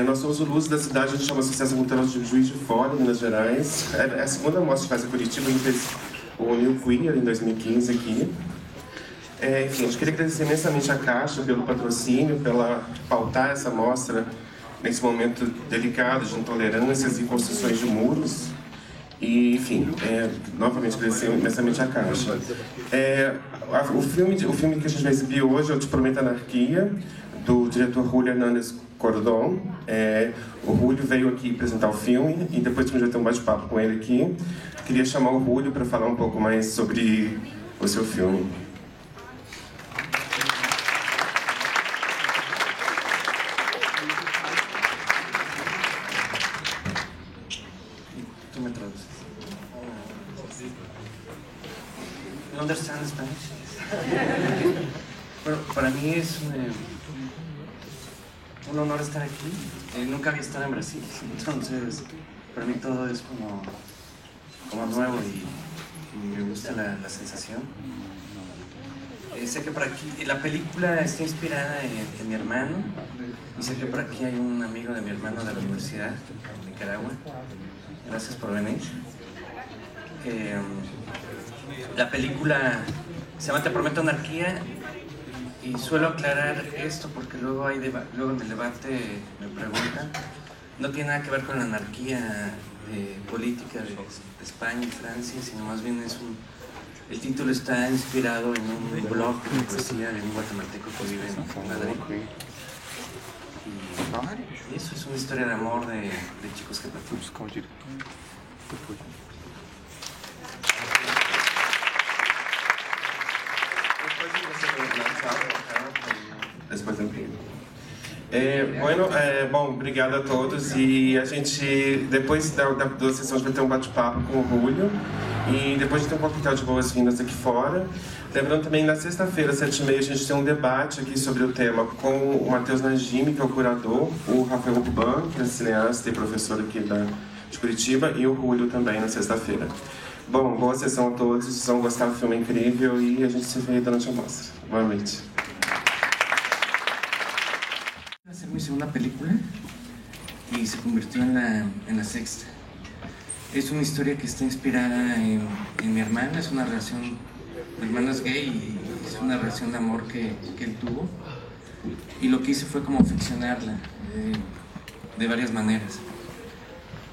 Nós somos o Luz da cidade, a gente chama Associação Cultural de Juiz de Fora, Minas Gerais. É a segunda mostra que faz em Curitiba, a gente fez o New Queer em 2015 aqui. Enfim, a gente queria agradecer imensamente a Caixa pelo patrocínio, pela pautar essa mostra nesse momento delicado de intolerâncias e construções de muros. E, enfim, novamente agradecer imensamente a Caixa. O filme que a gente vai exibir hoje é o Te Prometo Anarquia, do diretor Julio Hernández Cordón. O Julio veio aqui apresentar o filme e depois a gente vai ter um bate-papo com ele aqui. Queria chamar o Julio para falar um pouco mais sobre o seu filme. Tú me traduces. You understand Spanish? Bueno, para mí es un honor estar aquí. Nunca había estado en Brasil, entonces para mí todo es como nuevo y me gusta la sensación. Sé que por aquí, la película está inspirada en mi hermano, y sé que por aquí hay un amigo de mi hermano de la universidad de Nicaragua. Gracias por venir. La película se llama Te Prometo Anarquía, y suelo aclarar esto porque luego en el debate me preguntan. No tiene nada que ver con la anarquía política de España y Francia, sino más bien el título está inspirado en un blog de poesía de un guatemalteco que vive en Madrid. Y eso es una historia de amor de chicos que participan. Depois eu brinco. Bom, obrigado a todos, e a gente, depois da sessão, a gente vai ter um bate-papo com o Julio, e depois a gente tem um coquetel de boas-vindas aqui fora. Lembrando também, na sexta-feira, às 7h30, a gente tem um debate aqui sobre o tema com o Matheus Najimi, que é o curador, o Rafael Urban, que é cineasta e professor aqui de Curitiba, e o Julio também, na sexta-feira. Bom, boa sessão a todos, vocês vão gostar do filme incrível, e a gente se vê durante a mostra. Boa noite. Iba a ser mi segunda película y se convirtió en la sexta. Es una historia que está inspirada en mi hermana. Es una relación, mi hermano es gay y es una relación de amor que él tuvo, y lo que hice fue como ficcionarla de varias maneras.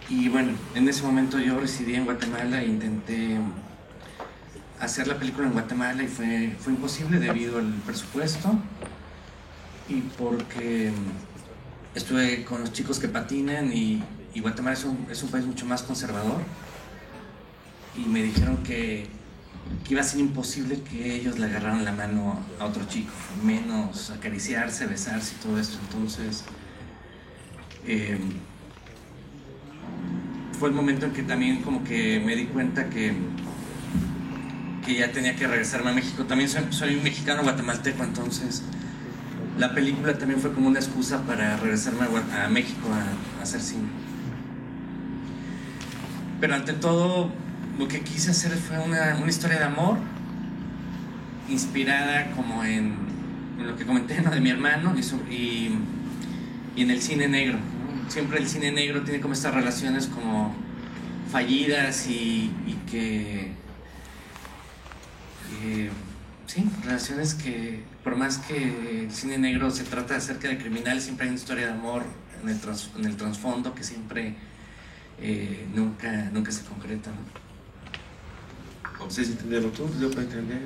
Y bueno, en ese momento yo residí en Guatemala e intenté hacer la película en Guatemala, y fue imposible debido al presupuesto y porque estuve con los chicos que patinan, y Guatemala es un país mucho más conservador, y me dijeron que iba a ser imposible que ellos le agarraran la mano a otro chico, menos acariciarse, besarse y todo esto. Entonces fue el momento en que también como que me di cuenta que ya tenía que regresarme a México. También soy un mexicano guatemalteco, entonces la película también fue como una excusa para regresarme a México a hacer cine. Pero ante todo, lo que quise hacer fue una historia de amor inspirada como en lo que comenté, ¿no?, de mi hermano, y en el cine negro, ¿no? Siempre el cine negro tiene como estas relaciones como fallidas y que sí, relaciones que, por más que el cine negro se trata acerca de criminales, siempre hay una historia de amor en el trasfondo que siempre nunca se concreta, ¿no? Vocês entenderam tudo? Deu para entender?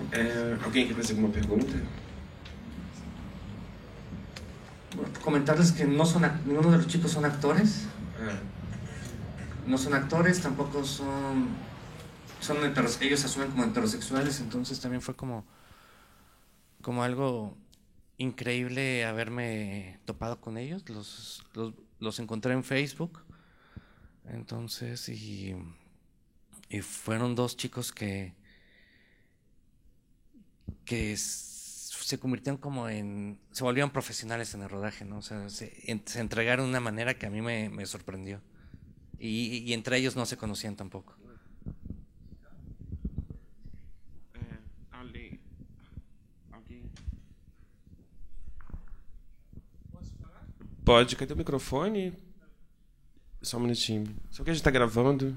Alguém quer fazer alguma pergunta? Bueno, comentarles que ninguno de los chicos son actores. No son actores, tampoco son ellos asumen como heterosexuales, entonces también fue como algo increíble haberme topado con ellos. Los encontré en Facebook, entonces, y fueron dos chicos que se convirtieron se volvieron profesionales en el rodaje, ¿no? O sea, se entregaron de una manera que a mí me sorprendió, y entre ellos no se conocían tampoco. Pode, cadê o microfone? Só um minutinho. Só que a gente tá gravando.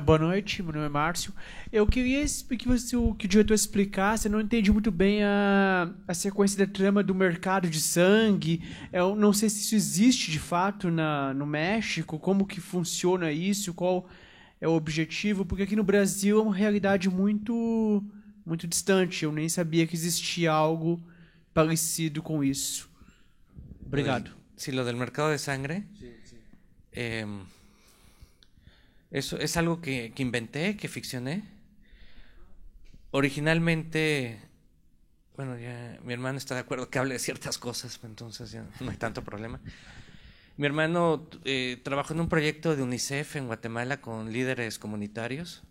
Boa noite, meu nome é Márcio. Eu queria que o diretor explicasse, eu não entendi muito bem a sequência da trama do mercado de sangue. Eu não sei se isso existe de fato no México, como que funciona isso, qual é o objetivo, porque aqui no Brasil é uma realidade muito, muito distante. Eu nem sabia que existia algo parecido com isso. Obrigado. Sí, lo del mercado de sangre. Sí, sí. Eso es algo que inventé, que ficcioné. Originalmente, bueno, ya mi hermano está de acuerdo que hable de ciertas cosas, entonces ya no hay tanto problema. Mi hermano trabajó en un proyecto de UNICEF en Guatemala con líderes comunitarios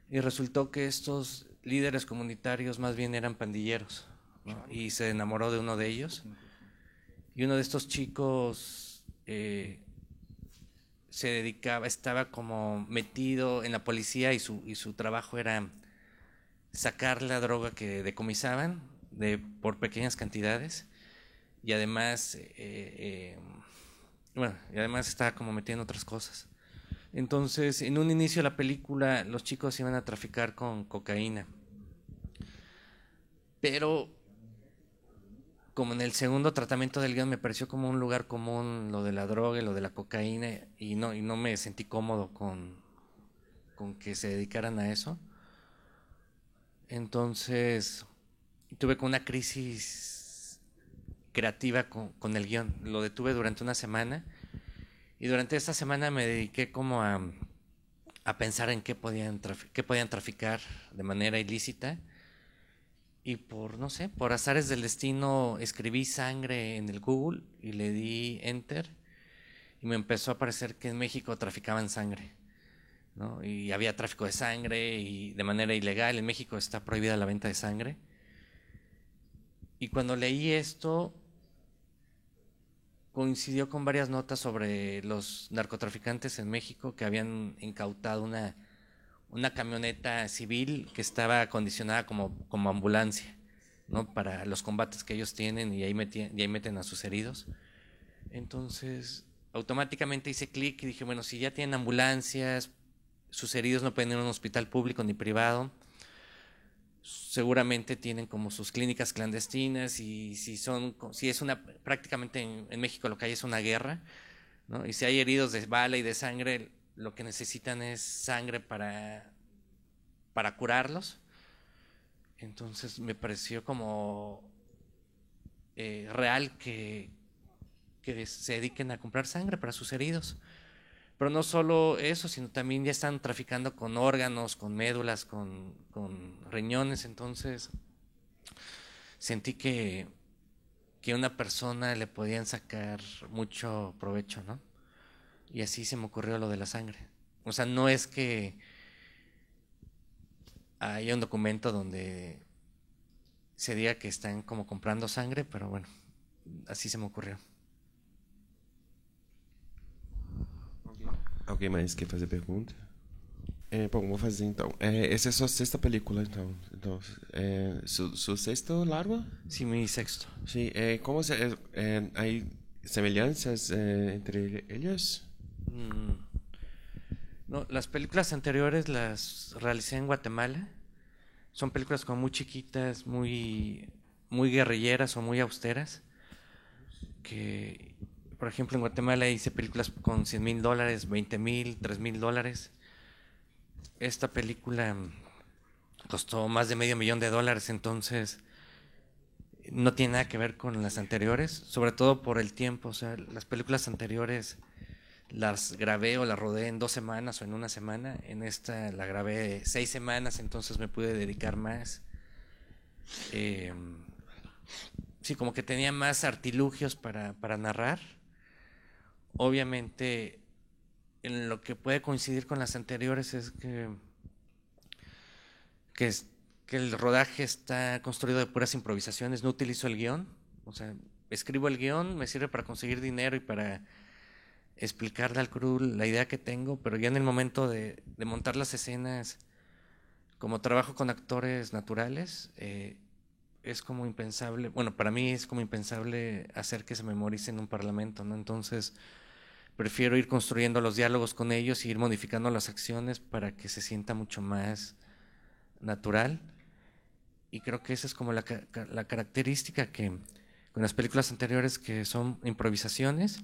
y resultó que estos líderes comunitarios más bien eran pandilleros, ¿no? Y se enamoró de uno de ellos. Y uno de estos chicos se dedicaba, estaba como metido en la policía y su trabajo era sacar la droga que decomisaban por pequeñas cantidades y además, y además estaba como metiendo otras cosas. Entonces, en un inicio de la película, los chicos iban a traficar con cocaína, pero como en el segundo tratamiento del guión me pareció como un lugar común lo de la droga y lo de la cocaína y no me sentí cómodo con que se dedicaran a eso. Entonces tuve como una crisis creativa con el guión. Lo detuve durante una semana y durante esta semana me dediqué como a pensar en qué podían traficar de manera ilícita. Y no sé, por azares del destino escribí sangre en el Google y le di Enter y me empezó a aparecer que en México traficaban sangre, ¿no? Y había tráfico de sangre y de manera ilegal. En México está prohibida la venta de sangre. Y cuando leí esto, coincidió con varias notas sobre los narcotraficantes en México que habían incautado una camioneta civil que estaba acondicionada como ambulancia, ¿no? Para los combates que ellos tienen y ahí meten a sus heridos. Entonces, automáticamente hice clic y dije, bueno, si ya tienen ambulancias, sus heridos no pueden ir a un hospital público ni privado, seguramente tienen como sus clínicas clandestinas y si es prácticamente en México lo que hay es una guerra, ¿no? Y si hay heridos de bala y de sangre, lo que necesitan es sangre para curarlos. Entonces me pareció como real que se dediquen a comprar sangre para sus heridos. Pero no solo eso, sino también ya están traficando con órganos, con médulas, con riñones. Entonces sentí que a una persona le podían sacar mucho provecho, ¿no? Y así se me ocurrió lo de la sangre. O sea, no es que haya un documento donde se diga que están como comprando sangre, pero bueno, así se me ocurrió. Alguém mais quer fazer pergunta? Bom, vou fazer então. Essa é a sua sexta película, então. Su sexto largo? Sí, mi sexto. Sí. ¿Cómo hay semejanzas entre ellos? No, las películas anteriores las realicé en Guatemala. Son películas como muy chiquitas, muy guerrilleras o muy austeras. Que, por ejemplo, en Guatemala hice películas con $100,000, $20,000, $3,000. Esta película costó más de $500,000, entonces no tiene nada que ver con las anteriores, sobre todo por el tiempo. O sea, las películas anteriores las grabé o las rodé en 2 semanas o en 1 semana. En esta la grabé 6 semanas, entonces me pude dedicar más. Sí, como que tenía más artilugios para narrar. Obviamente, en lo que puede coincidir con las anteriores es que el rodaje está construido de puras improvisaciones, no utilizo el guión. O sea, escribo el guión, me sirve para conseguir dinero y para explicarle al crew la idea que tengo, pero ya en el momento de montar las escenas como trabajo con actores naturales, es como impensable, bueno, para mí es como impensable hacer que se memorice en un parlamento, ¿no? Entonces, prefiero ir construyendo los diálogos con ellos y ir modificando las acciones para que se sienta mucho más natural. Y creo que esa es como la característica que con las películas anteriores, que son improvisaciones,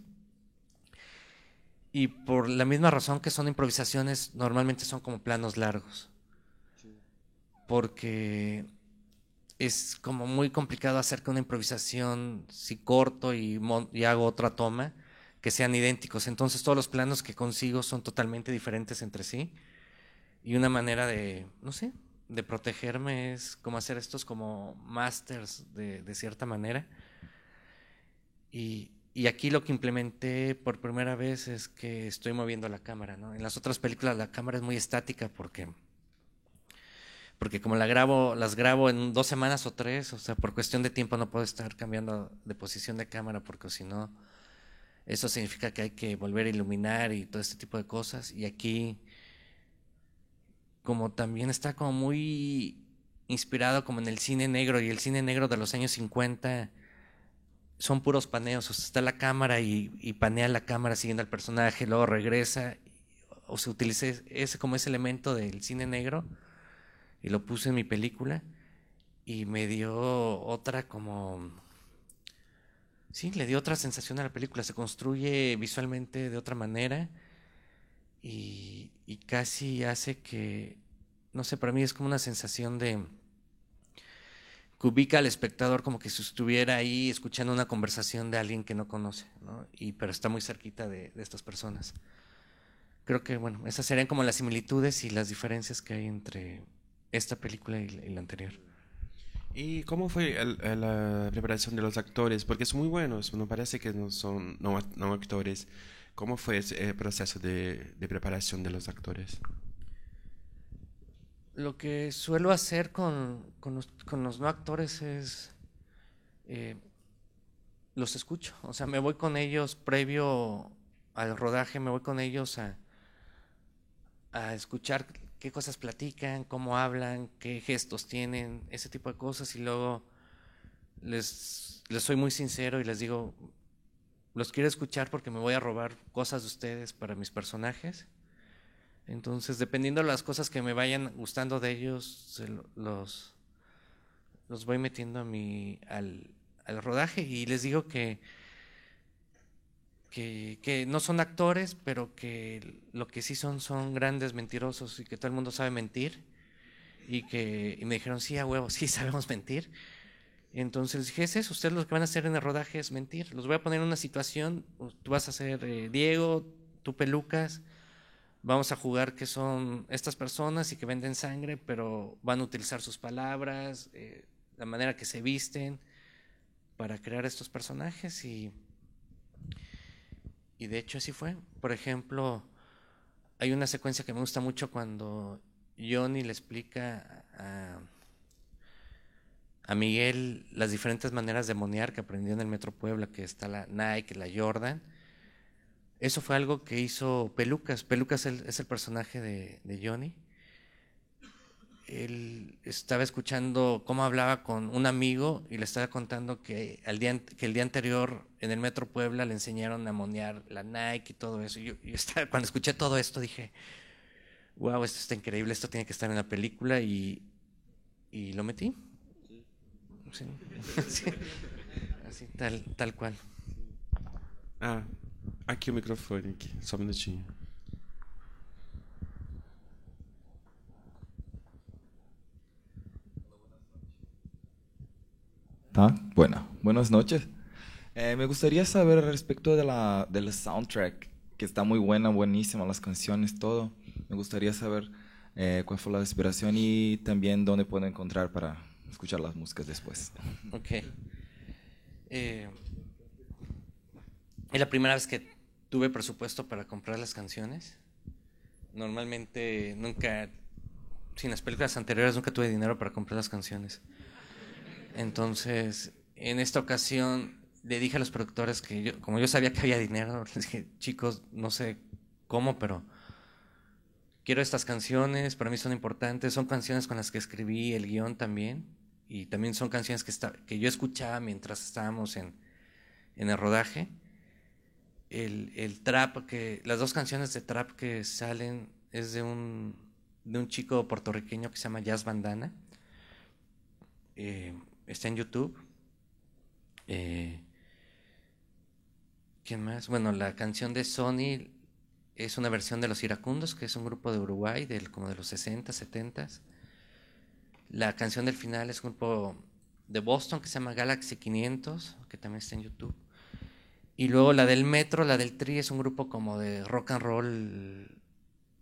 y por la misma razón que son improvisaciones, normalmente son como planos largos, porque es como muy complicado hacer que una improvisación, si corto y hago otra toma, que sean idénticos. Entonces todos los planos que consigo son totalmente diferentes entre sí, y una manera de, no sé, de protegerme es como hacer estos como masters de cierta manera. Y aquí lo que implementé por primera vez es que estoy moviendo la cámara, ¿no? En las otras películas la cámara es muy estática porque como las grabo en 2 semanas o 3, o sea, por cuestión de tiempo no puedo estar cambiando de posición de cámara, porque si no, eso significa que hay que volver a iluminar y todo este tipo de cosas. Y aquí, como también está como muy inspirado como en el cine negro, y el cine negro de los años 50 son puros paneos, o sea, está la cámara y panea la cámara siguiendo al personaje, luego regresa, o se utiliza ese como ese elemento del cine negro y lo puse en mi película, y me dio otra como, sí, le dio otra sensación a la película, se construye visualmente de otra manera, y casi hace que, no sé, para mí es como una sensación de que ubica al espectador como que si estuviera ahí escuchando una conversación de alguien que no conoce, ¿no? Pero está muy cerquita de estas personas. Creo que, bueno, esas serían como las similitudes y las diferencias que hay entre esta película y la anterior. ¿Y cómo fue la preparación de los actores? Porque son muy buenos, no parece que no son no actores. ¿Cómo fue ese proceso de preparación de los actores? Lo que suelo hacer con los no actores es, los escucho, o sea, me voy con ellos previo al rodaje, me voy con ellos a escuchar qué cosas platican, cómo hablan, qué gestos tienen, ese tipo de cosas, y luego les soy muy sincero y les digo, los quiero escuchar porque me voy a robar cosas de ustedes para mis personajes. Entonces, dependiendo de las cosas que me vayan gustando de ellos, los voy metiendo al rodaje, y les digo que no son actores, pero que lo que sí son grandes mentirosos, y que todo el mundo sabe mentir, y me dijeron, sí, a huevo, sí sabemos mentir. Entonces les dije, es eso, ustedes lo que van a hacer en el rodaje es mentir. Los voy a poner en una situación, tú vas a ser Diego, tú Pelucas, vamos a jugar que son estas personas y que venden sangre, pero van a utilizar sus palabras, la manera que se visten para crear estos personajes, y de hecho así fue. Por ejemplo, hay una secuencia que me gusta mucho cuando Johnny le explica a Miguel las diferentes maneras de monear que aprendió en el Metro Puebla, que está la Nike, la Jordan. Eso fue algo que hizo Pelucas. Pelucas es el personaje de Johnny. Él estaba escuchando cómo hablaba con un amigo y le estaba contando que el día anterior en el Metro Puebla le enseñaron a monear la Nike y todo eso. Yo cuando escuché todo esto dije, wow, esto está increíble, esto tiene que estar en la película, y lo metí. Sí. Sí. Así, tal cual. Ah, aqui o microfone, aqui. Só um minutinho. Bueno, buenas noches. Me gustaría saber respecto del soundtrack, que está muy buenísima, las canciones, todo. Me gustaría saber cuál fue la inspiración y también dónde puedo encontrar para escuchar las músicas después. Ok. Es la primera vez que tuve presupuesto para comprar las canciones. Normalmente nunca, sin las películas anteriores, nunca tuve dinero para comprar las canciones. Entonces, en esta ocasión le dije a los productores que como yo sabía que había dinero, les dije, chicos, no sé cómo, pero quiero estas canciones, para mí son importantes, son canciones con las que escribí el guión también, y también son canciones que yo escuchaba mientras estábamos en el rodaje. El trap, las dos canciones de trap que salen es de un chico puertorriqueño que se llama Jazz Bandana. Está en YouTube. ¿Quién más? Bueno, la canción de Sony es una versión de Los Iracundos, que es un grupo de Uruguay, como de los 60, 70. La canción del final es un grupo de Boston que se llama Galaxy 500, que también está en YouTube. Y luego la del Metro, la del Tri, es un grupo como de rock and roll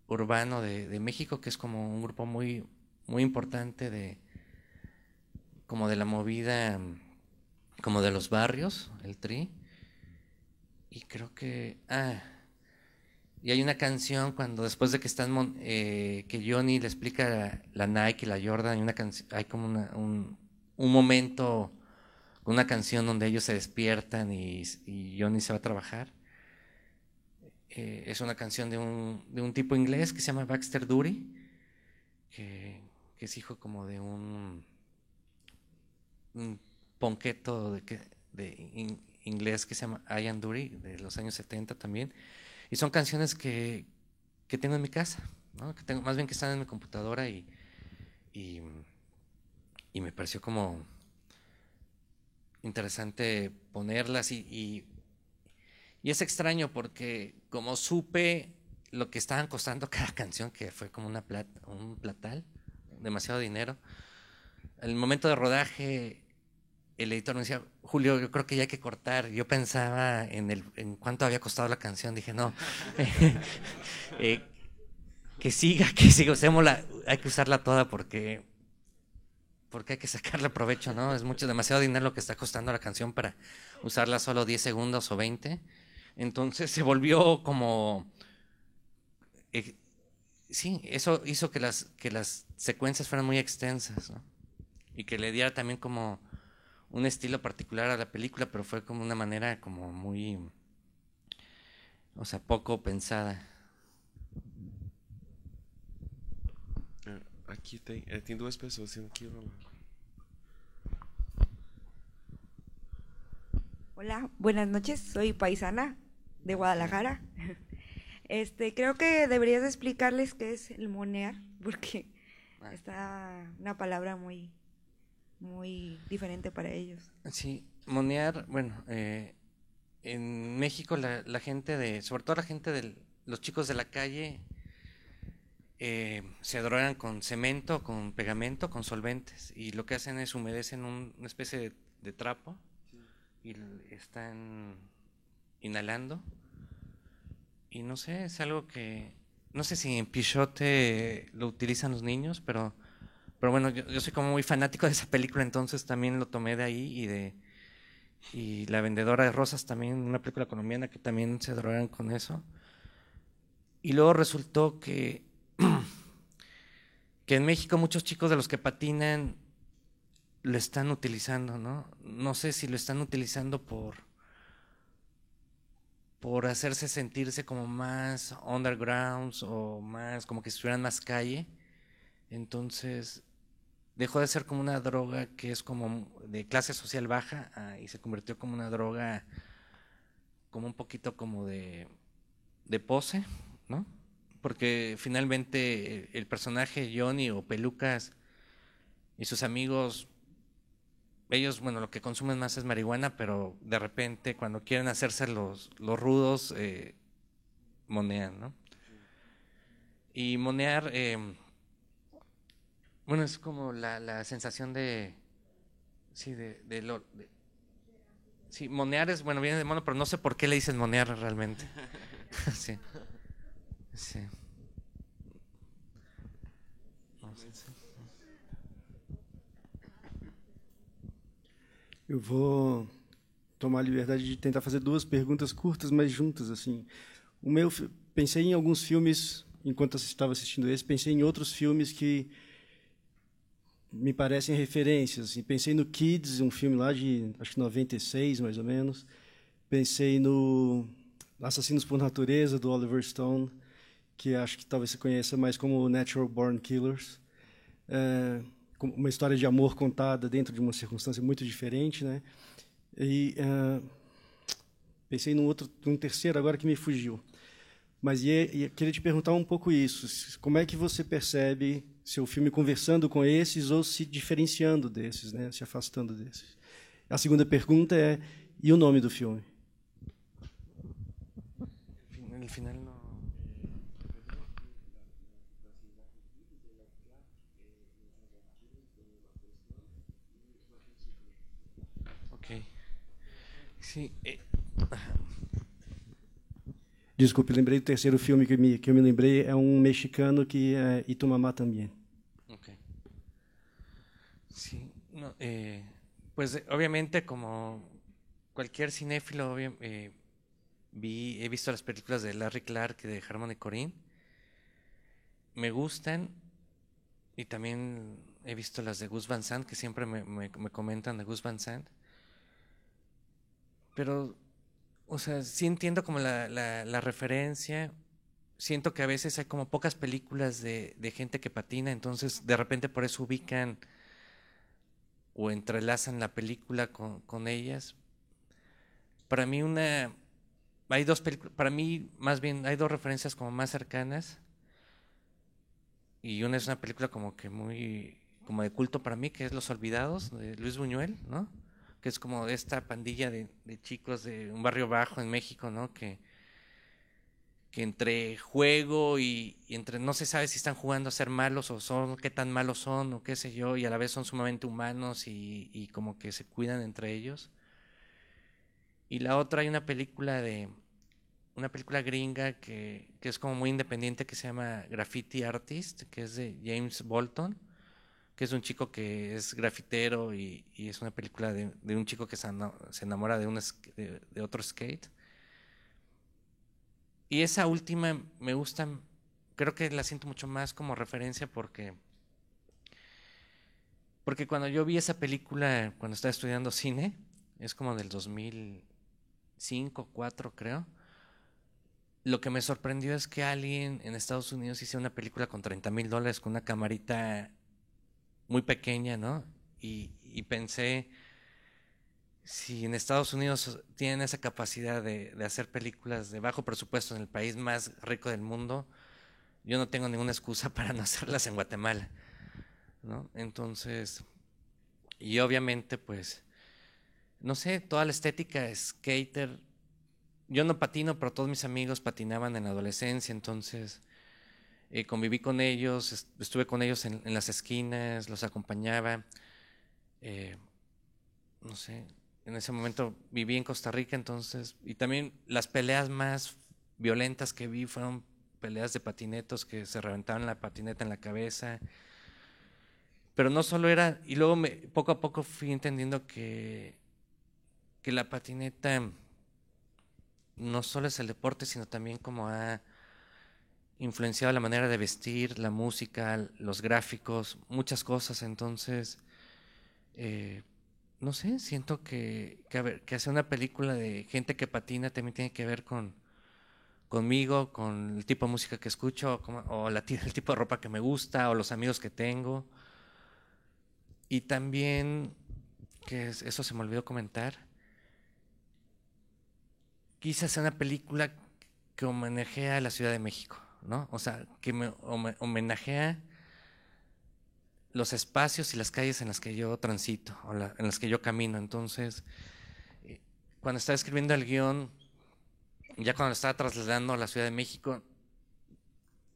urbano de México, que es como un grupo muy, muy importante como de la movida, como de los barrios, el Tri. Y creo que... y hay una canción cuando después de que están, que Johnny le explica la Nike y la Jordan, hay como un momento, una canción donde ellos se despiertan y Johnny se va a trabajar. Es una canción de un tipo inglés que se llama Baxter Dury, que es hijo como de un ponqueto inglés que se llama Ian Dury, de los años 70 también. Y son canciones que tengo en mi casa, ¿no? Que tengo, más bien que están en mi computadora y me pareció como interesante ponerlas y es extraño porque como supe lo que estaban costando cada canción, que fue como un platal, demasiado dinero. Al momento de rodaje, el editor me decía, Julio, yo creo que ya hay que cortar. Yo pensaba en cuánto había costado la canción. Dije, no, que siga, usémosla, hay que usarla toda porque hay que sacarle provecho, ¿no? Es demasiado dinero lo que está costando la canción para usarla solo 10 segundos o 20. Entonces se volvió como... sí, eso hizo que las secuencias fueran muy extensas, ¿no? Y que le diera también como un estilo particular a la película, pero fue como una manera como muy, o sea, poco pensada. Aqui tem duas pessoas sendo que Hola, buenas noches, soy paisana de Guadalajara. Creo que deberías explicarles qué es el monear, porque está una palabra muy diferente para ellos. Sí, monear, bueno, en México la gente sobre todo la gente los chicos de la calle se drogan con cemento, con pegamento, con solventes, y lo que hacen es humedecen una especie de trapo y están inhalando, y no sé, es algo que, no sé si en Pichote lo utilizan los niños, pero bueno, yo soy como muy fanático de esa película, entonces también lo tomé de ahí y La vendedora de rosas también, una película colombiana que también se drogan con eso. Y luego resultó que en México muchos chicos de los que patinan lo están utilizando, ¿no? No sé si lo están utilizando por hacerse sentirse como más undergrounds o más como que estuvieran más calle. Entonces dejó de ser como una droga que es como de clase social baja y se convirtió como una droga como un poquito como de pose, ¿no? Porque finalmente el personaje Johnny o Pelucas y sus amigos, ellos, bueno, lo que consumen más es marihuana, pero de repente cuando quieren hacerse los rudos, monean, ¿no? Y monear, bueno, es como la sensación de, sí, sí, monear es, bueno, viene de mono, pero no sé por qué le dicen monear realmente. Sí, sí. No sé. Eu vou tomar a liberdade de tentar fazer duas perguntas curtas, mas juntas, assim. Pensei em alguns filmes, enquanto estava assistindo esse, pensei em outros filmes que me parecem referências. Assim. Pensei no Kids, um filme lá de, acho que 96, mais ou menos. Pensei no Assassinos por Natureza, do Oliver Stone, que acho que talvez você conheça mais como Natural Born Killers. Uma história de amor contada dentro de uma circunstância muito diferente, né? E pensei num terceiro agora que me fugiu. Mas queria te perguntar um pouco isso. Como é que você percebe seu filme conversando com esses ou se diferenciando desses, né? Se afastando desses? A segunda pergunta é, e o nome do filme? El final no... Ok. Sí. Desculpe, lembrei do terceiro filme que eu me lembrei, é um mexicano que é Y Tu Mamá También. Ok. Sí, no, pues obviamente como cualquier cinéfilo he visto las películas de Larry Clark y de Harmony Korine. Me gustan y también he visto las de Gus Van Sant, que siempre me comentan de Gus Van Sant. Pero, o sea, sí entiendo como la referencia. Siento que a veces hay como pocas películas de gente que patina, entonces de repente por eso ubican o entrelazan la película con ellas. Para mí hay dos películas, para mí más bien hay dos referencias como más cercanas. Y una es una película como que muy, como de culto para mí, que es Los Olvidados, de Luis Buñuel, ¿no? Que es como esta pandilla de chicos de un barrio bajo en México, ¿no? Que entre juego y entre no se sabe si están jugando a ser malos o son, qué tan malos son o qué sé yo, y a la vez son sumamente humanos y como que se cuidan entre ellos. Y la otra hay una película gringa que es como muy independiente, que se llama Graffiti Artist, que es de James Bolton, que es un chico que es grafitero y es una película de un chico que se enamora de otro skate. Y esa última me gusta, creo que la siento mucho más como referencia porque cuando yo vi esa película, cuando estaba estudiando cine, es como del 2005, 2004 creo, lo que me sorprendió es que alguien en Estados Unidos hizo una película con $30,000 con una camarita muy pequeña, ¿no? Y pensé, si en Estados Unidos tienen esa capacidad de hacer películas de bajo presupuesto en el país más rico del mundo, yo no tengo ninguna excusa para no hacerlas en Guatemala, ¿no? Entonces, y obviamente pues, no sé, toda la estética skater. Yo no patino, pero todos mis amigos patinaban en la adolescencia, entonces conviví con ellos, estuve con ellos en las esquinas, los acompañaba. No sé, en ese momento viví en Costa Rica, entonces, y también las peleas más violentas que vi fueron peleas de patinetos que se reventaban la patineta en la cabeza. Pero no solo era, y luego poco a poco fui entendiendo que la patineta no solo es el deporte, sino también como ha influenciado la manera de vestir, la música, los gráficos, muchas cosas. Entonces, no sé, siento que hacer una película de gente que patina también tiene que ver conmigo, con el tipo de música que escucho, o el tipo de ropa que me gusta, o los amigos que tengo. Y también, eso se me olvidó comentar, quise hacer una película que homenajea a la Ciudad de México, ¿no? O sea, que me homenajea los espacios y las calles en las que yo transito, en las que yo camino. Entonces, cuando estaba escribiendo el guión, ya cuando lo estaba trasladando a la Ciudad de México,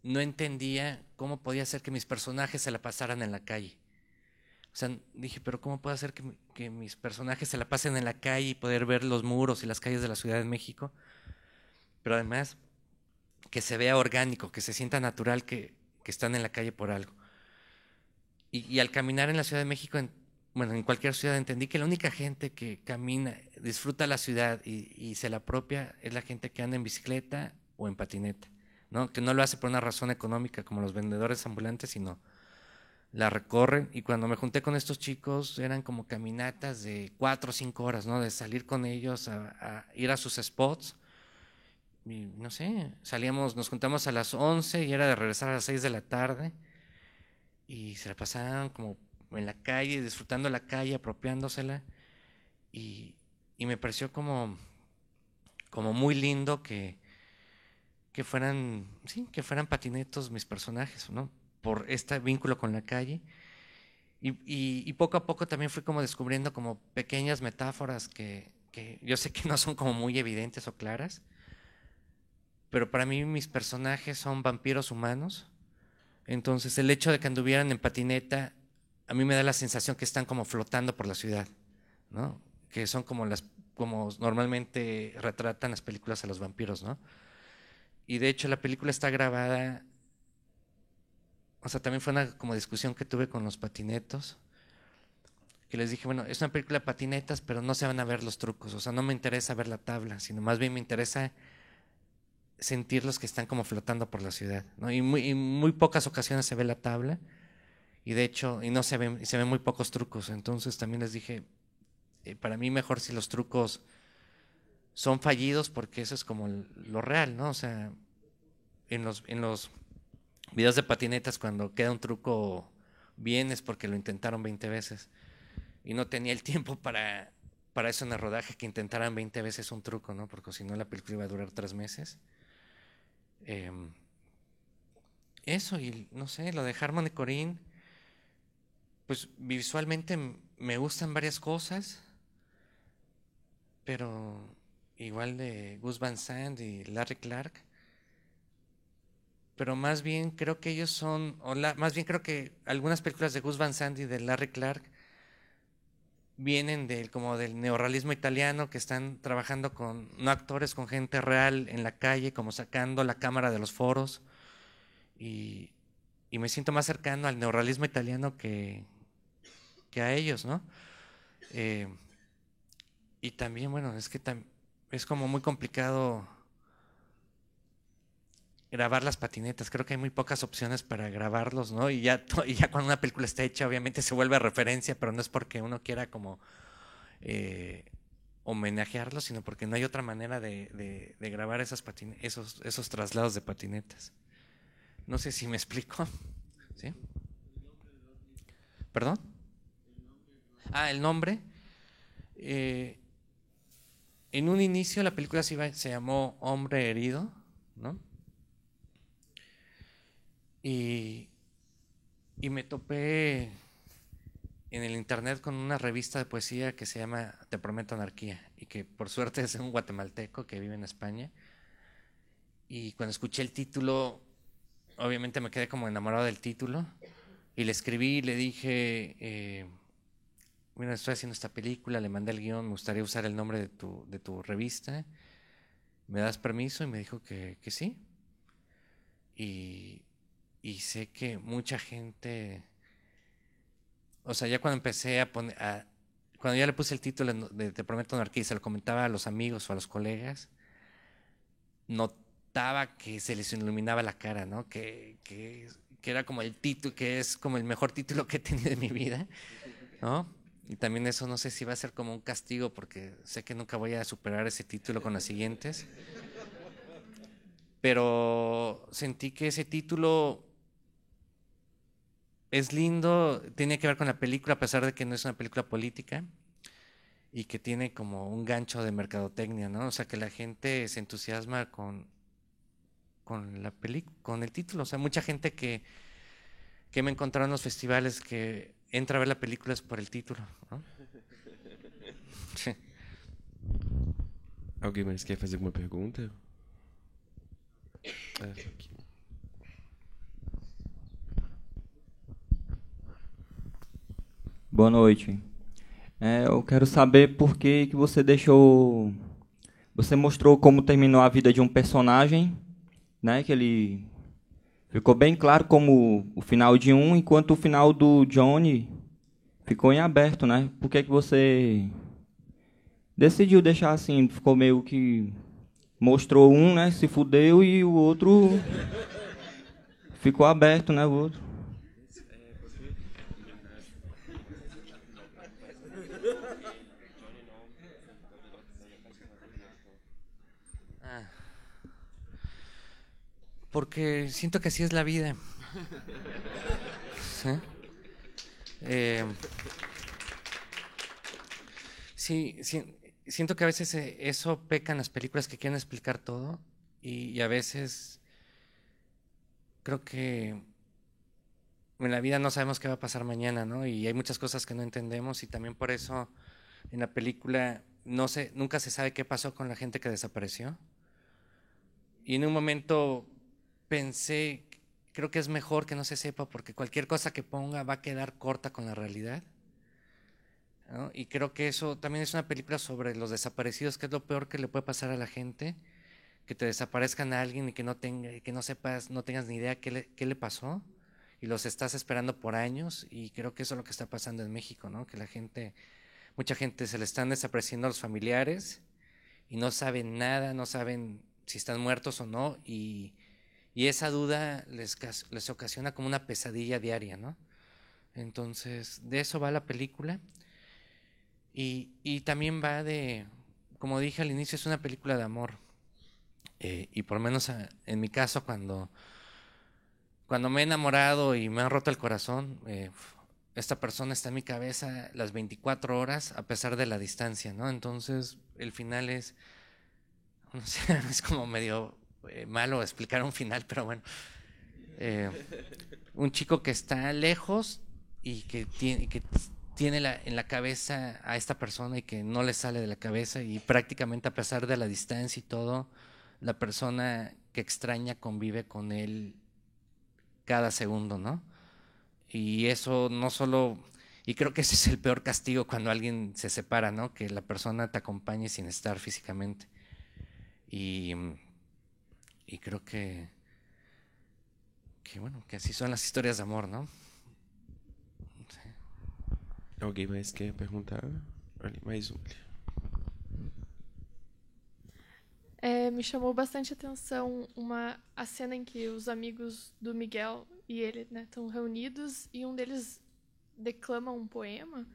no entendía cómo podía hacer que mis personajes se la pasaran en la calle. O sea, dije, pero ¿cómo puedo hacer que mis personajes se la pasen en la calle y poder ver los muros y las calles de la Ciudad de México? Pero además, que se vea orgánico, que se sienta natural que están en la calle por algo. Y al caminar en la Ciudad de México, en cualquier ciudad, entendí que la única gente que camina, disfruta la ciudad y se la apropia es la gente que anda en bicicleta o en patineta, ¿no? Que no lo hace por una razón económica como los vendedores ambulantes, sino la recorren. Y cuando me junté con estos chicos eran como caminatas de 4 o 5 horas, ¿no? De salir con ellos a ir a sus spots no sé, nos juntamos a las 11 y era de regresar a las 6 de la tarde y se la pasaban como en la calle, disfrutando la calle, apropiándosela y me pareció como muy lindo que fueran, sí, que fueran patinetos mis personajes, ¿no? Por este vínculo con la calle. Y poco a poco también fui como descubriendo como pequeñas metáforas que yo sé que no son como muy evidentes o claras, pero para mí mis personajes son vampiros humanos. Entonces el hecho de que anduvieran en patineta a mí me da la sensación que están como flotando por la ciudad, ¿no? Que son como normalmente retratan las películas a los vampiros, ¿no? Y de hecho la película está grabada, o sea, también fue una como discusión que tuve con los patinetos, que les dije, bueno, es una película de patinetas, pero no se van a ver los trucos, o sea, no me interesa ver la tabla, sino más bien me interesa sentirlos que están como flotando por la ciudad, ¿no? Y muy pocas ocasiones se ve la tabla, y de hecho, y se ven muy pocos trucos, entonces también les dije, para mí mejor si los trucos son fallidos, porque eso es como lo real, ¿no? O sea, en los videos de patinetas cuando queda un truco bien es porque lo intentaron 20 veces y no tenía el tiempo para eso en el rodaje, que intentaran 20 veces un truco, ¿no? Porque si no la película iba a durar 3 meses. Eso, y no sé, lo de Harmony Korine, pues visualmente me gustan varias cosas, pero igual de Gus Van Sant y Larry Clark, pero más bien creo que ellos son, más bien creo que algunas películas de Gus Van Sant y de Larry Clark vienen como del neorrealismo italiano, que están trabajando con, no actores, con gente real en la calle, como sacando la cámara de los foros, y me siento más cercano al neorrealismo italiano que a ellos, ¿no? Y también, bueno, es que es como muy complicado grabar las patinetas, creo que hay muy pocas opciones para grabarlos, ¿no? Y ya cuando una película está hecha, obviamente se vuelve referencia, pero no es porque uno quiera como homenajearlos, sino porque no hay otra manera de grabar esos traslados de patinetas. No sé si me explico. ¿Sí? ¿Perdón? El nombre. En un inicio la película se llamó Hombre Herido, ¿no? Y me topé en el internet con una revista de poesía que se llama Te Prometo Anarquía, y que por suerte es un guatemalteco que vive en España. Y cuando escuché el título, obviamente me quedé como enamorado del título, y le escribí y le dije, bueno, estoy haciendo esta película, le mandé el guión, me gustaría usar el nombre de tu revista, ¿me das permiso? Y me dijo que sí. Y sé que mucha gente, o sea, ya cuando empecé a poner, cuando ya le puse el título de Te Prometo Anarquía y se lo comentaba a los amigos o a los colegas, notaba que se les iluminaba la cara, ¿no? Que era como el título, que es como el mejor título que he tenido en mi vida, ¿no? Y también eso no sé si va a ser como un castigo, porque sé que nunca voy a superar ese título con las siguientes. Pero sentí que ese título es lindo, tiene que ver con la película, a pesar de que no es una película política, y que tiene como un gancho de mercadotecnia, ¿no? O sea, que la gente se entusiasma con el título. O sea, mucha gente que me encontrado en los festivales que entra a ver la película es por el título, ¿no? Sí. Alguém mais quer fazer alguma pergunta? Aqui. Boa noite. Eu quero saber por que você deixou... Você mostrou como terminou a vida de um personagem, né? Que ele ficou bem claro como o final de um, enquanto o final do Johnny ficou em aberto, né? Por que você decidiu deixar assim? Ficou meio que... Mostrou um, né? Se fudeu, e o outro ficou aberto, né? O outro. porque siento que así es la vida. ¿Sí? Sí, siento que a veces eso peca en las películas, que quieren explicar todo, y a veces creo que en la vida no sabemos qué va a pasar mañana, ¿no? Y hay muchas cosas que no entendemos, y también por eso en la película nunca se sabe qué pasó con la gente que desapareció. Y en un momento pensé, creo que es mejor que no se sepa, porque cualquier cosa que ponga va a quedar corta con la realidad, ¿no? Y creo que eso también es una película sobre los desaparecidos, que es lo peor que le puede pasar a la gente, que te desaparezcan a alguien y que no sepas, no tengas ni idea qué le pasó, y los estás esperando por años. Y creo que eso es lo que está pasando en México, ¿no? Que mucha gente se le están desapareciendo a los familiares y no saben nada, no saben si están muertos o no, y esa duda les ocasiona como una pesadilla diaria, ¿no? Entonces, de eso va la película. Y también va como dije al inicio, es una película de amor. Y por lo menos en mi caso, cuando me he enamorado y me han roto el corazón, esta persona está en mi cabeza las 24 horas a pesar de la distancia, ¿no? Entonces el final es, no sé, es como medio malo explicar un final, pero bueno. Un chico que está lejos y que tiene en la cabeza a esta persona y que no le sale de la cabeza, y prácticamente a pesar de la distancia y todo, la persona que extraña convive con él cada segundo, ¿no? Y eso no solo, y creo que ese es el peor castigo cuando alguien se separa, ¿no? Que la persona te acompañe sin estar físicamente. Y creo que bueno, que así son las historias de amor, ¿no? Alguém mais quer perguntar? Olha, mais um. Me chamou bastante atenção a cena em que os amigos do Miguel e ele, né, estão reunidos e um deles declama um poema.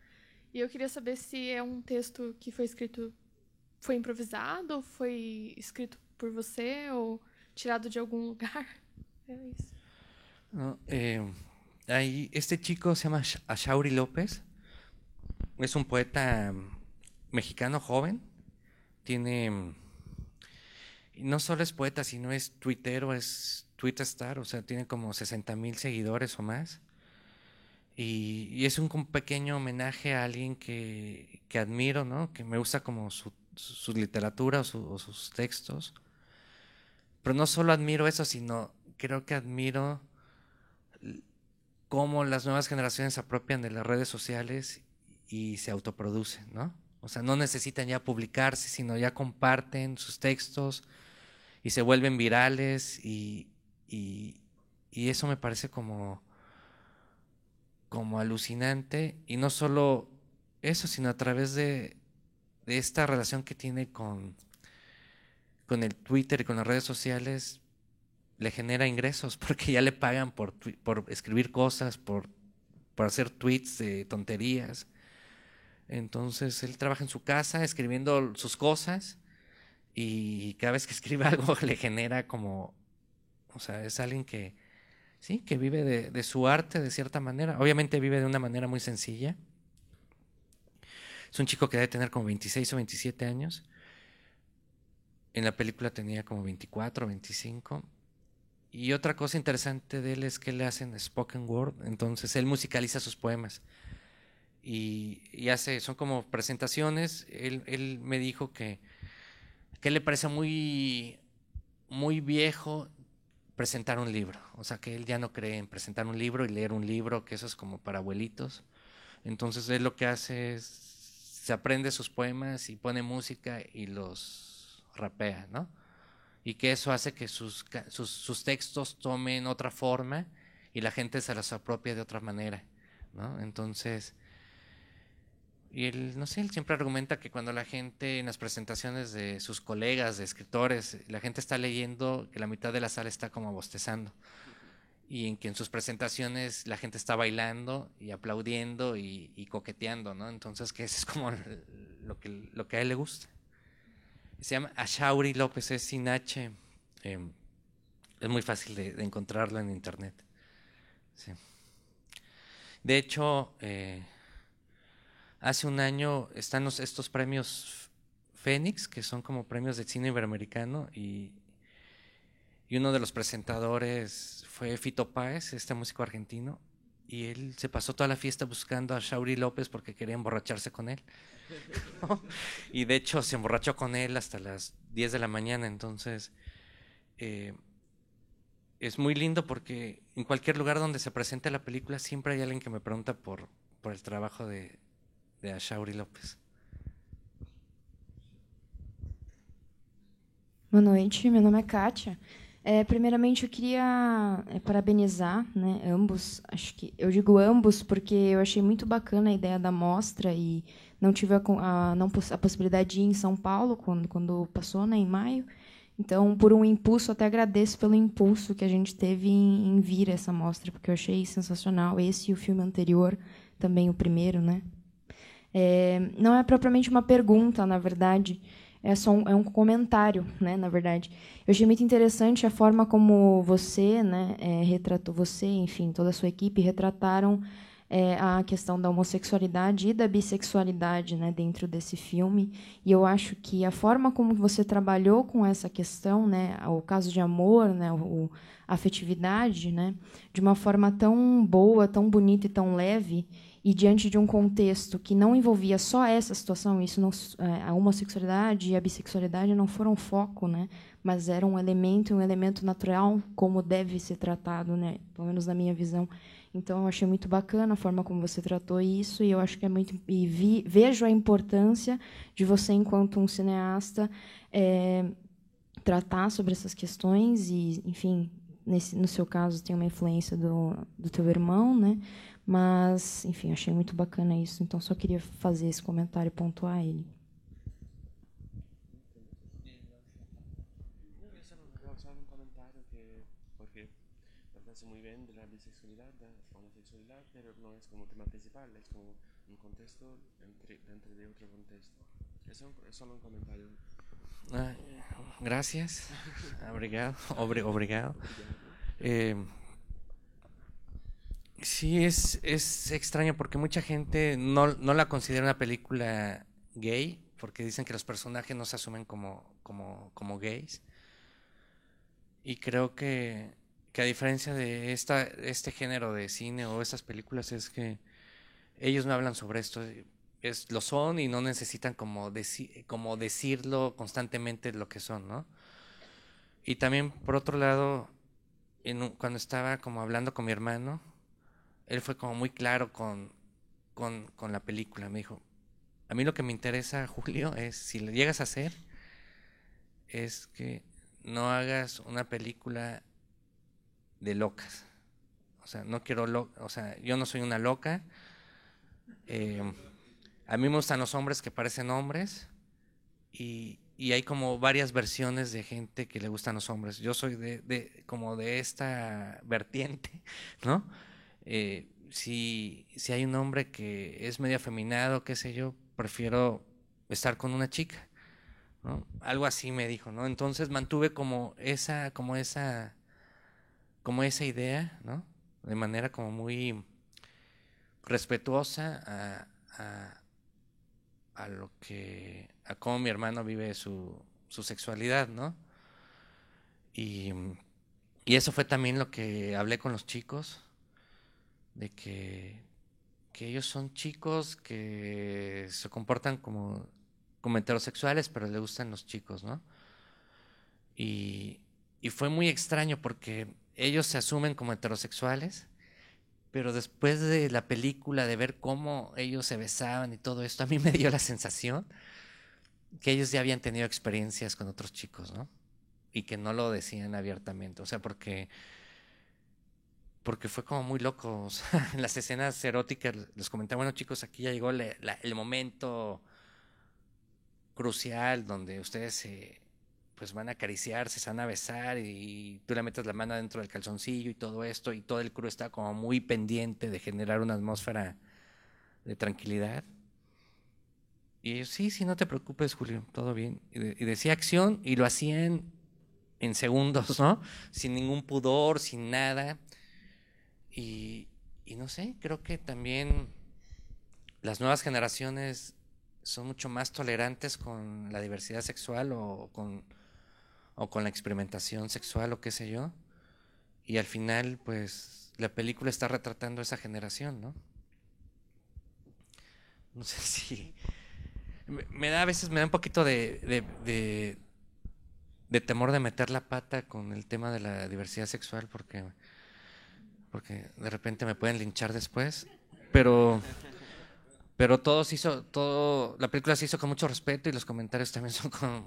E eu queria saber se é um texto que foi improvisado, ou foi escrito por você, ou tirado de algum lugar. É isso. No, este chico se llama Ashauri López. Es un poeta mexicano joven. Y no solo es poeta, sino es tuitero, es Twitter-star, o sea, tiene como 60,000 seguidores o más. Y es un pequeño homenaje a alguien que admiro, ¿no? Que me gusta como su literatura o sus textos. Pero no solo admiro eso, sino creo que admiro cómo las nuevas generaciones se apropian de las redes sociales y se autoproducen, ¿no? O sea, no necesitan ya publicarse, sino ya comparten sus textos y se vuelven virales, y eso me parece como alucinante. Y no solo eso, sino a través de esta relación que tiene con el Twitter y con las redes sociales, le genera ingresos, porque ya le pagan por escribir cosas, por hacer tweets de tonterías. Entonces él trabaja en su casa escribiendo sus cosas, y cada vez que escribe algo le genera como, o sea, es alguien que sí, que vive de su arte de cierta manera. Obviamente vive de una manera muy sencilla. Es un chico que debe tener como 26 o 27 años. En la película tenía como 24 o 25. Y otra cosa interesante de él es que le hacen spoken word. Entonces él musicaliza sus poemas. Y son como presentaciones. Él me dijo que le parece muy, muy viejo presentar un libro. O sea, que él ya no cree en presentar un libro y leer un libro, que eso es como para abuelitos. Entonces él lo que hace es, se aprende sus poemas y pone música y los rapea, ¿no? Y que eso hace que sus textos tomen otra forma y la gente se los apropia de otra manera, ¿no? Entonces, y él, no sé, él siempre argumenta que cuando la gente en las presentaciones de sus colegas, de escritores, la gente está leyendo, que la mitad de la sala está como bostezando, y en que en sus presentaciones la gente está bailando y aplaudiendo y coqueteando, ¿no? Entonces, que eso es como lo que a él le gusta. Se llama Ashauri López, es sin H, es muy fácil de encontrarlo en internet. Sí. De hecho, hace un año están estos premios Fénix, que son como premios de cine iberoamericano, y uno de los presentadores fue Fito Páez, este músico argentino, y él se pasó toda la fiesta buscando a Shauri López porque quería emborracharse con él. ¿No? Y de hecho se emborrachó con él hasta las 10 de la mañana, entonces es muy lindo porque en cualquier lugar donde se presente la película siempre hay alguien que me pregunta por el trabajo de Shauri López. Boa noite, meu nome é Kátia. Primeiramente, eu queria parabenizar, né, ambos. Acho que eu digo ambos porque eu achei muito bacana a ideia da mostra e não tive a possibilidade de ir em São Paulo quando passou, né, em maio. Então, por um impulso, até agradeço pelo impulso que a gente teve em vir a essa mostra, porque eu achei sensacional. Esse e o filme anterior, também o primeiro, né? Não é propriamente uma pergunta, na verdade. É um comentário, né, na verdade. Eu achei muito interessante a forma como você, né, retratou você, enfim, toda a sua equipe retrataram a questão da homossexualidade e da bissexualidade, né, dentro desse filme. E eu acho que a forma como você trabalhou com essa questão, né, o caso de amor, né, a afetividade, né, de uma forma tão boa, tão bonita e tão leve, e diante de um contexto que não envolvia só essa situação, isso não, a homossexualidade e a bissexualidade não foram foco, né, mas era um elemento natural, como deve ser tratado, né, pelo menos na minha visão. Então, eu achei muito bacana a forma como você tratou isso, e eu acho que é muito... E vejo a importância de você, enquanto um cineasta, tratar sobre essas questões, e, enfim, no seu caso, tem uma influência do teu irmão, né? Mas, enfim, achei muito bacana isso. Então, só queria fazer esse comentário e pontuar ele. Muy bien de la bisexualidad, de la homosexualidad, pero no es como tema principal, es como un contexto dentro de otro contexto. Es solo un comentario. Gracias. Obrigado. Obrigado. Sí, es extraño porque mucha gente no la considera una película gay, porque dicen que los personajes no se asumen como gays. Y creo que a diferencia de este género de cine o estas películas, es que ellos no hablan sobre esto. Lo son y no necesitan como decirlo constantemente lo que son, ¿no? Y también, por otro lado, cuando estaba como hablando con mi hermano, él fue como muy claro con la película. Me dijo, a mí lo que me interesa, Julio, es, si lo llegas a hacer, es que no hagas una película de locas. O sea, no quiero o sea, yo no soy una loca. A mí me gustan los hombres que parecen hombres, y hay como varias versiones de gente que le gustan los hombres. Yo soy como de esta vertiente, ¿no? Si hay un hombre que es medio afeminado, qué sé yo, prefiero estar con una chica, ¿no? Algo así me dijo, ¿no? Entonces mantuve como esa idea, ¿no? De manera como muy respetuosa a cómo mi hermano vive su sexualidad, ¿no? Y eso fue también lo que hablé con los chicos, de que ellos son chicos que se comportan como heterosexuales, pero les gustan los chicos, ¿no? Y fue muy extraño porque ellos se asumen como heterosexuales, pero después de la película, de ver cómo ellos se besaban y todo esto, a mí me dio la sensación que ellos ya habían tenido experiencias con otros chicos, ¿no? Y que no lo decían abiertamente, o sea, porque fue como muy loco. O sea, en las escenas eróticas les comentaba, bueno, chicos, aquí ya llegó el momento crucial donde ustedes pues van a acariciarse, se van a besar, y tú le metes la mano dentro del calzoncillo y todo esto, y todo el crew está como muy pendiente de generar una atmósfera de tranquilidad. Y ellos, sí, no te preocupes, Julio, todo bien. Y decía acción, y lo hacían en segundos, ¿no? Sin ningún pudor, sin nada. Y no sé, creo que también las nuevas generaciones son mucho más tolerantes con la diversidad sexual o con la experimentación sexual o qué sé yo. Y al final, pues, la película está retratando esa generación, ¿no? No sé si... a veces me da un poquito de temor de meter la pata con el tema de la diversidad sexual porque de repente me pueden linchar después, pero la película se hizo con mucho respeto y los comentarios también son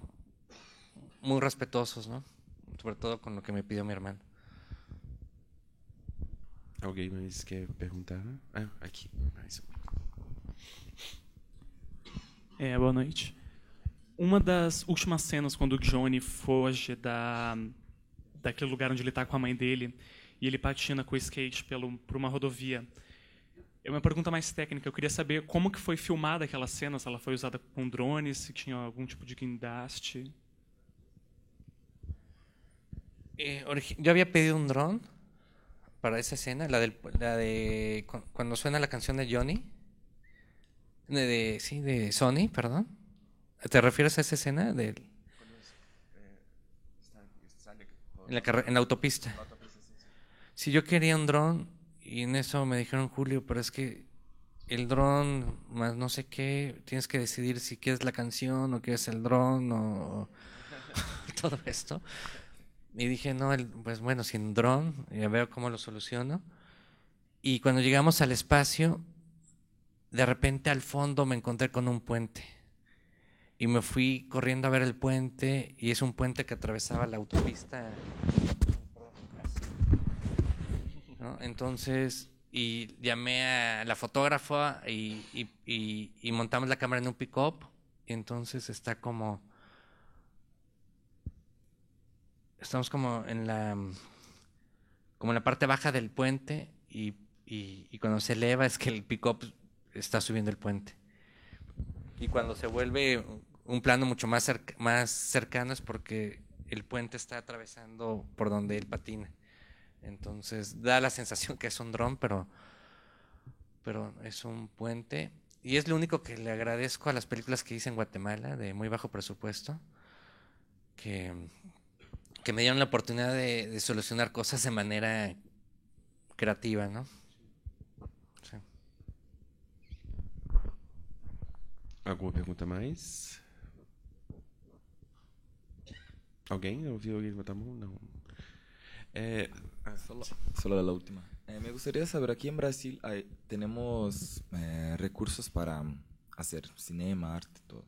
muy respetuosos, ¿no? Sobre todo con lo que me pidió mi hermano. Alguém mais quer perguntar? Ah, aqui. Boa noite. Uma das últimas cenas, quando o Johnny foge daquele lugar onde ele está com a mãe dele e ele patina com o skate por uma rodovia, é uma pergunta mais técnica. Eu queria saber como que foi filmada aquela cena, se ela foi usada com drone, se tinha algum tipo de guindaste. Yo había pedido un dron para esa escena, la de cuando suena la canción de Johnny, de Sony, perdón. ¿Te refieres a esa escena en la autopista? Sí, yo quería un dron y en eso me dijeron, Julio, pero es que el dron más no sé qué, tienes que decidir si quieres la canción o quieres el dron o todo esto. Y dije, no, pues bueno, sin dron, ya veo cómo lo soluciono. Y cuando llegamos al espacio, de repente al fondo me encontré con un puente. Y me fui corriendo a ver el puente, y es un puente que atravesaba la autopista, ¿no? Entonces, y llamé a la fotógrafa y montamos la cámara en un pick-up. Y entonces estamos como en la parte baja del puente y cuando se eleva es que el pick-up está subiendo el puente. Y cuando se vuelve un plano mucho más cercano es porque el puente está atravesando por donde él patina. Entonces da la sensación que es un dron, pero es un puente. Y es lo único que le agradezco a las películas que hice en Guatemala de muy bajo presupuesto, que me dieron la oportunidad de solucionar cosas de manera creativa, ¿no? Sí. Alguma pergunta mais? Alguém? Ouviu alguém levantar a mão? Não. Solo la última. Me gustaría saber, aquí en Brasil tenemos recursos para hacer cinema, arte, todo.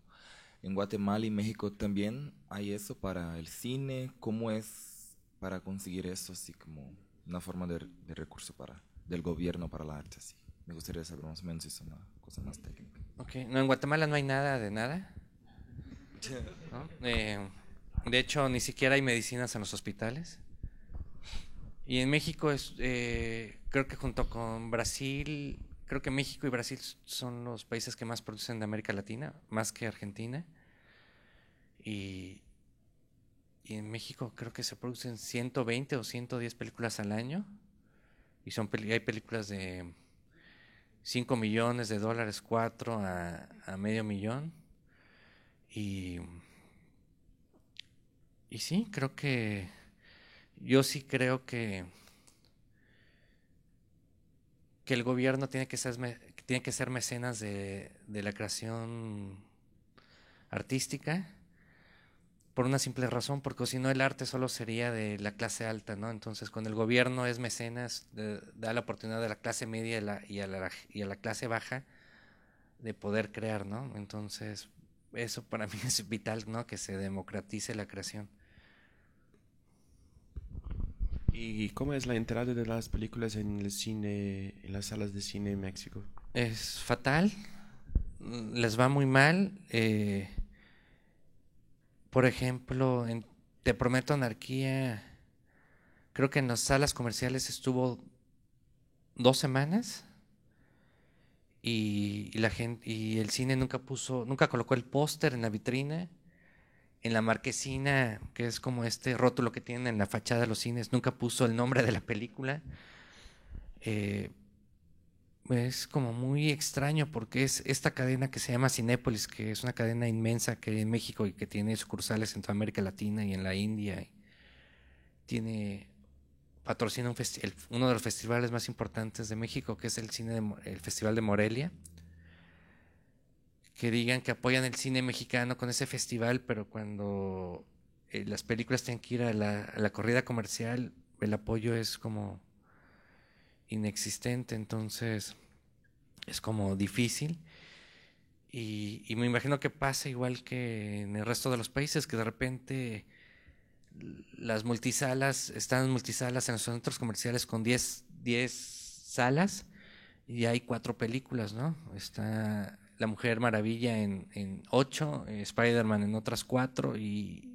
En Guatemala y México también hay eso para el cine. ¿Cómo es para conseguir eso, así como una forma de recurso del gobierno para el arte? Así. Me gustaría saber más o menos si es una cosa más técnica. Okay. No, en Guatemala no hay nada de nada, ¿no? De hecho, ni siquiera hay medicinas en los hospitales. Y en México creo que junto con Brasil, creo que México y Brasil son los países que más producen de América Latina, más que Argentina. Y en México creo que se producen 120 o 110 películas al año. Y hay películas de $5 millones, 4 a $500,000. Y sí, yo sí creo que el gobierno tiene que ser mecenas de la creación artística, por una simple razón, porque si no el arte solo sería de la clase alta, ¿no? Entonces, cuando el gobierno es mecenas, da la oportunidad a la clase media y a la clase baja de poder crear, ¿no? Entonces, eso para mí es vital, ¿no? Que se democratice la creación. ¿Y cómo es la entrada de las películas en el cine, en las salas de cine en México? Es fatal, les va muy mal. Por ejemplo, Te Prometo Anarquía, creo que en las salas comerciales estuvo 2 semanas y la gente y el cine nunca colocó el póster en la vitrina. en la marquesina, que es como este rótulo que tienen en la fachada de los cines, nunca puso el nombre de la película. Es como muy extraño porque es esta cadena que se llama Cinépolis, que es una cadena inmensa que hay en México y que tiene sucursales en toda América Latina y en la India. Patrocina uno de los festivales más importantes de México, que es el Festival de Morelia. Que digan que apoyan el cine mexicano con ese festival, pero cuando las películas tienen que ir a la corrida comercial, el apoyo es como inexistente, entonces es como difícil. Y me imagino que pasa igual que en el resto de los países, que de repente las multisalas, están multisalas en los centros comerciales con 10 salas y hay 4 películas, ¿no? Está La Mujer Maravilla en 8, Spider-Man en otras 4 y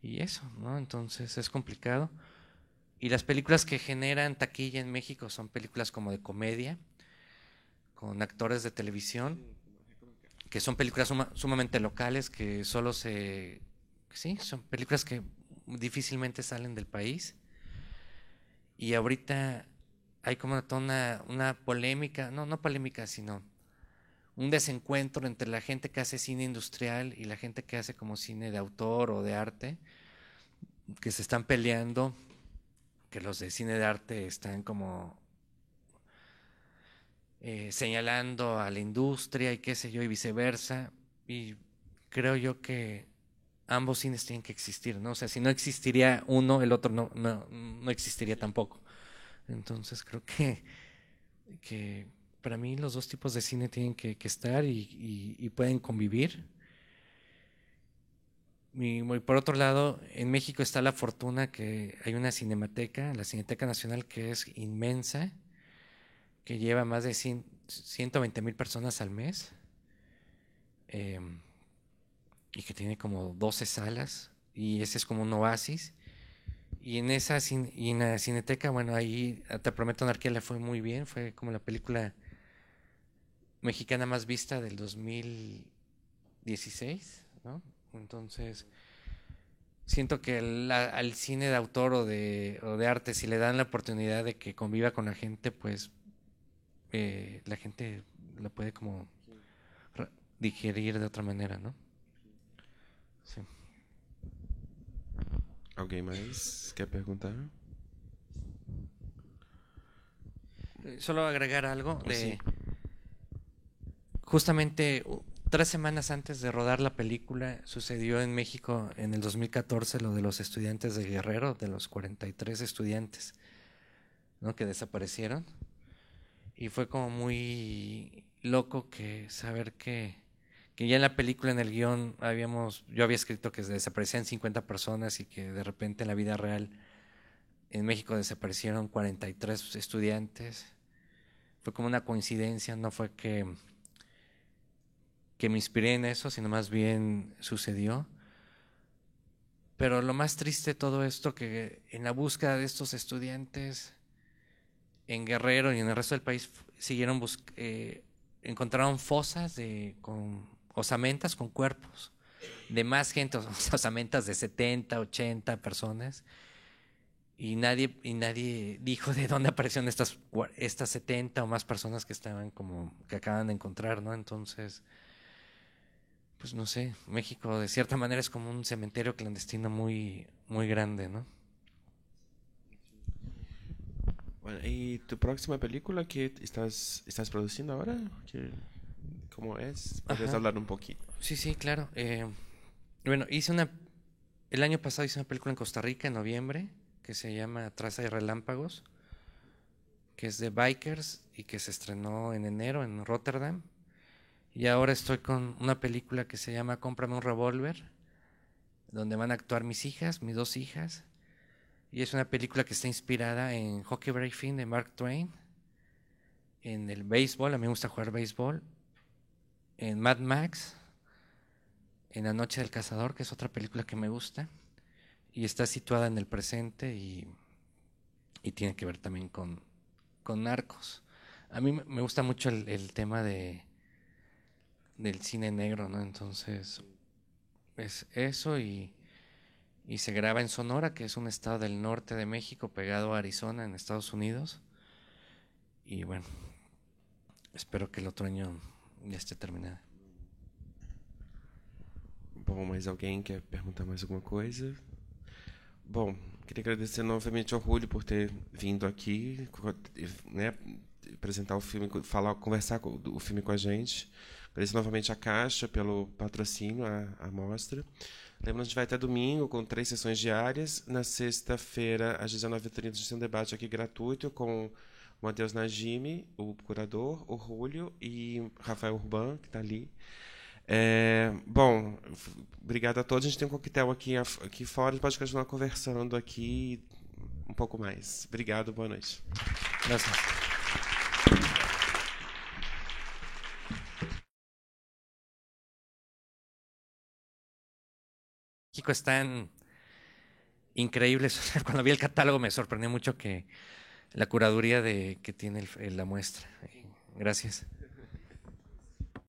eso, ¿no? Entonces es complicado. Y las películas que generan taquilla en México son películas como de comedia, con actores de televisión, que son películas sumamente locales, que solo sí, son películas que difícilmente salen del país. Y ahorita hay como una polémica, no polémica, sino un desencuentro entre la gente que hace cine industrial y la gente que hace como cine de autor o de arte, que se están peleando, que los de cine de arte están como señalando a la industria y qué sé yo, y viceversa. Y creo yo que ambos cines tienen que existir, ¿no? O sea, si no existiría uno, el otro no existiría tampoco. Entonces creo que para mí los dos tipos de cine tienen que estar y pueden convivir. Y por otro lado, en México está la fortuna que hay una cinemateca, la Cineteca Nacional, que es inmensa, que lleva más de 120,000 personas al mes, y que tiene como 12 salas, y ese es como un oasis. Y en la Cineteca, bueno, ahí Te Prometo Anarquía le fue muy bien, fue como la película mexicana más vista del 2016, ¿no? Entonces, siento que al cine de autor o de arte, si le dan la oportunidad de que conviva con la gente, pues la gente lo puede como digerir de otra manera, ¿no? Sí. ¿Alguien más quer perguntar? Solo agregar algo Sí. Justamente 3 semanas antes de rodar la película sucedió en México en el 2014 lo de los estudiantes de Guerrero, de los 43 estudiantes, ¿no? Que desaparecieron. Y fue como muy loco saber que ya en la película, en el guión, yo había escrito que desaparecían 50 personas y que de repente en la vida real en México desaparecieron 43 estudiantes. Fue como una coincidencia, no fue que me inspiré en eso, sino más bien sucedió. Pero lo más triste de todo esto, que en la búsqueda de estos estudiantes en Guerrero y en el resto del país encontraron fosas con osamentas con cuerpos de más gente, osamentas de 70, 80 personas, y nadie dijo de dónde aparecieron estas 70 o más personas que acaban de encontrar, ¿no? Entonces, pues no sé, México de cierta manera es como un cementerio clandestino muy, muy grande, ¿no? Bueno, ¿y tu próxima película que estás produciendo ahora? ¿Cómo es? ¿Puedes hablar un poquito? Sí, claro. Bueno, el año pasado hice una película en Costa Rica en noviembre que se llama Traza y Relámpagos, que es de bikers y que se estrenó en enero en Rotterdam. Y ahora estoy con una película que se llama Cómprame un revólver, donde van a actuar mis 2 hijas. Y es una película que está inspirada en Huckleberry Finn de Mark Twain, en el béisbol, a mí me gusta jugar béisbol, en Mad Max, en La Noche del Cazador, que es otra película que me gusta, y está situada en el presente y tiene que ver también con narcos. A mí me gusta mucho el tema del cine negro, ¿no? Entonces, es eso y se graba en Sonora, que es un estado del norte de México, pegado a Arizona, en Estados Unidos. E bueno, espero que el otro año já esteja terminada. Bom, mais alguém quer perguntar mais alguma coisa? Bom, queria agradecer novamente ao Julio por ter vindo aqui, né, apresentar o filme, conversar o filme com a gente. Agradecer novamente a Caixa pelo patrocínio à mostra. Lembrando, a gente vai até domingo com 3 sessões diárias. Na sexta-feira, às 19h30, a gente tem um debate aqui gratuito com o Matheus Najimi, o curador, o Julio e Rafael Urban, que está ali. Bom, obrigado a todos. A gente tem um coquetel aqui fora, a gente pode continuar conversando aqui um pouco mais. Obrigado, boa noite. Gracias. México están increíbles. Cuando vi el catálogo me sorprendió mucho que la curaduría que tiene la muestra. Gracias.